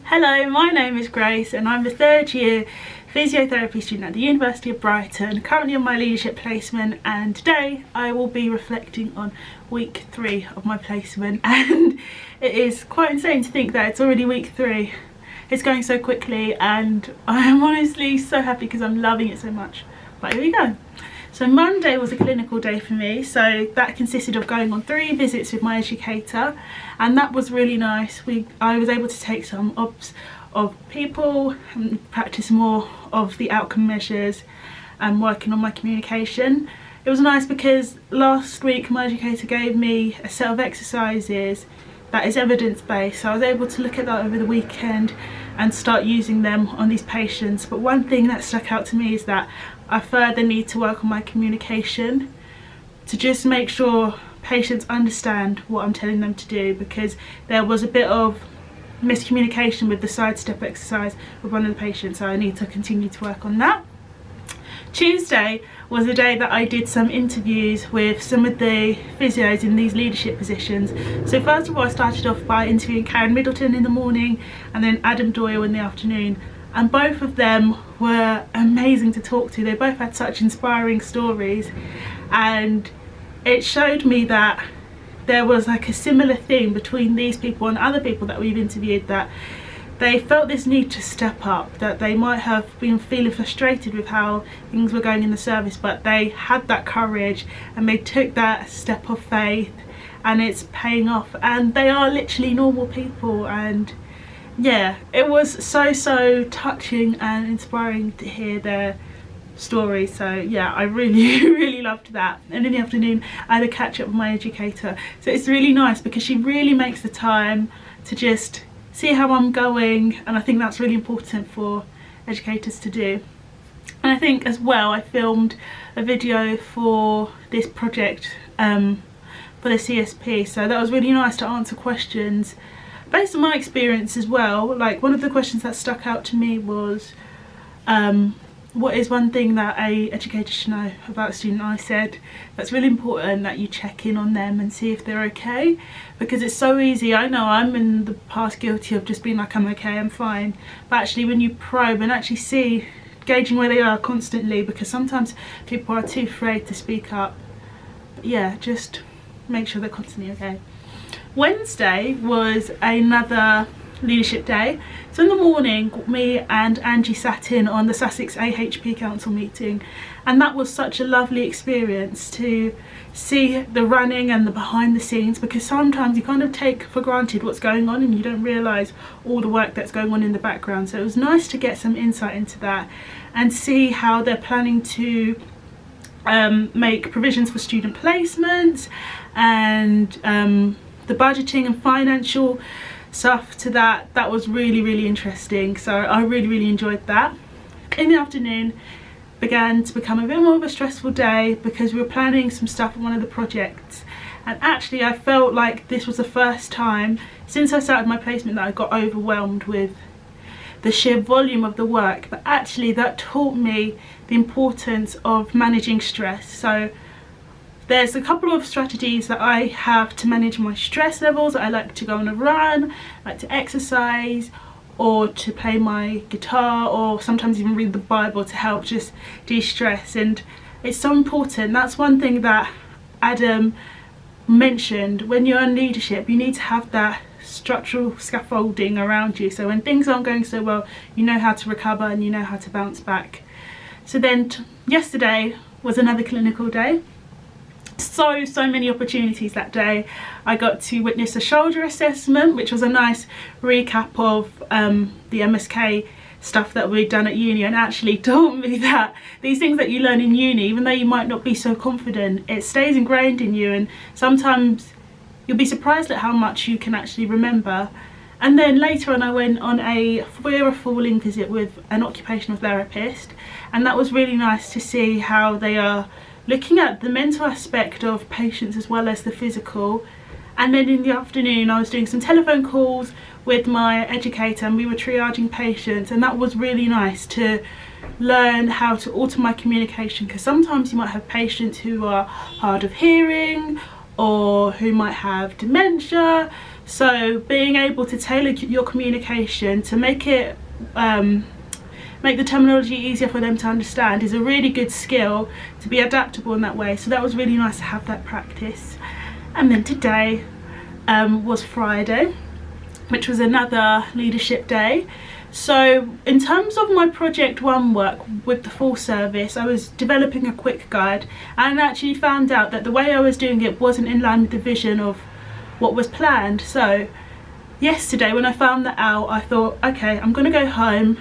Hello, my name is Grace and I'm a third year physiotherapy student at the University of Brighton, currently on my leadership placement, and today I will be reflecting on week 3 of my placement. And it is quite insane to think that it's already week 3. It's going so quickly and I am honestly so happy because I'm loving it so much. But here we go. So Monday was a clinical day for me, so that consisted of going on 3 visits with my educator, and that was really nice. I was able to take some obs of people and practice more of the outcome measures and working on my communication. It was nice because last week my educator gave me a set of exercises that is evidence-based, so I was able to look at that over the weekend and start using them on these patients. But one thing that stuck out to me is that I further need to work on my communication to just make sure patients understand what I'm telling them to do, because there was a bit of miscommunication with the sidestep exercise with one of the patients, so I need to continue to work on that. Tuesday was the day that I did some interviews with some of the physios in these leadership positions. So first of all, I started off by interviewing Karen Middleton in the morning and then Adam Doyle in the afternoon, and both of them were amazing to talk to. They both had such inspiring stories, and it showed me that there was like a similar theme between these people and other people that we've interviewed, that they felt this need to step up, that they might have been feeling frustrated with how things were going in the service, but they had that courage and they took that step of faith, and it's paying off, and they are literally normal people. And yeah, it was so touching and inspiring to hear their story. So yeah, I really loved that. And in the afternoon I had a catch up with my educator, so it's really nice because she really makes the time to just see how I'm going, and I think that's really important for educators to do. And I think as well, I filmed a video for this project for the CSP, so that was really nice to answer questions based on my experience as well. Like, one of the questions that stuck out to me was what is one thing that a educator should know about a student? I said that's really important that you check in on them and see if they're okay, because it's so easy. I know I'm in the past guilty of just being like, I'm okay, I'm fine, but actually when you probe and actually see, gauging where they are constantly, because sometimes people are too afraid to speak up. But yeah, just make sure they're constantly okay. Wednesday was another leadership day. So in the morning, me and Angie sat in on the Sussex AHP Council meeting, and that was such a lovely experience to see the running and the behind the scenes, because sometimes you kind of take for granted what's going on and you don't realise all the work that's going on in the background. So it was nice to get some insight into that and see how they're planning to make provisions for student placements and the budgeting and financial stuff to that. That was really interesting, so I really enjoyed that. In the afternoon began to become a bit more of a stressful day because we were planning some stuff for one of the projects, and actually I felt like this was the first time since I started my placement that I got overwhelmed with the sheer volume of the work. But actually that taught me the importance of managing stress. So there's a couple of strategies that I have to manage my stress levels. I like to go on a run, I like to exercise, or to play my guitar, or sometimes even read the Bible to help just de-stress. And it's so important. That's one thing that Adam mentioned. When you're in leadership, you need to have that structural scaffolding around you, so when things aren't going so well, you know how to recover and you know how to bounce back. So then yesterday was another clinical day. So many opportunities that day. I got to witness a shoulder assessment, which was a nice recap of the MSK stuff that we'd done at uni, and actually taught me that these things that you learn in uni, even though you might not be so confident, it stays ingrained in you, and sometimes you'll be surprised at how much you can actually remember. And then later on I went on a falling visit with an occupational therapist, and that was really nice to see how they are looking at the mental aspect of patients as well as the physical. And then in the afternoon I was doing some telephone calls with my educator and we were triaging patients, and that was really nice to learn how to alter my communication, because sometimes you might have patients who are hard of hearing or who might have dementia. So being able to tailor your communication to make it make the terminology easier for them to understand is a really good skill, to be adaptable in that way. So that was really nice to have that practice. And then today was Friday, which was another leadership day. So in terms of my project 1 work with the full service, I was developing a quick guide and actually found out that the way I was doing it wasn't in line with the vision of what was planned. So yesterday when I found that out, I thought, okay, I'm gonna go home,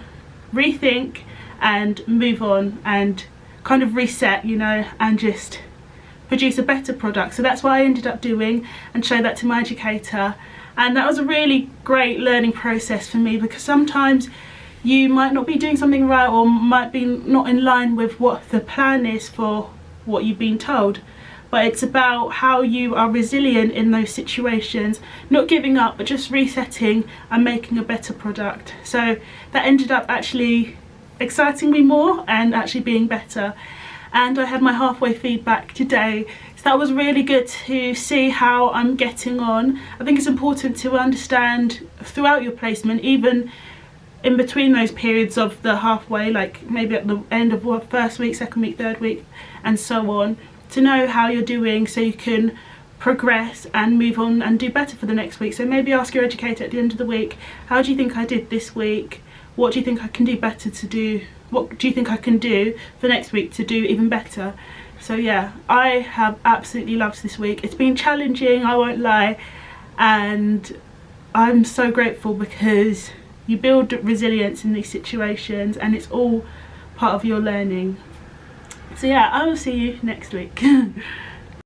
rethink and move on and kind of reset, you know, and just produce a better product. So that's what I ended up doing and showed that to my educator. And that was a really great learning process for me, because sometimes you might not be doing something right or might be not in line with what the plan is for what you've been told. But it's about how you are resilient in those situations, not giving up, but just resetting and making a better product. So that ended up actually exciting me more and actually being better. And I had my halfway feedback today, so that was really good to see how I'm getting on. I think it's important to understand throughout your placement, even in between those periods of the halfway, like maybe at the end of what, first week, second week, third week, and so on, to know how you're doing so you can progress and move on and do better for the next week. So maybe ask your educator at the end of the week, how do you think I did this week? What do you think I can do better to do? What do you think I can do for next week to do even better? So yeah, I have absolutely loved this week. It's been challenging, I won't lie, and I'm so grateful because you build resilience in these situations and it's all part of your learning. So yeah, I will see you next week.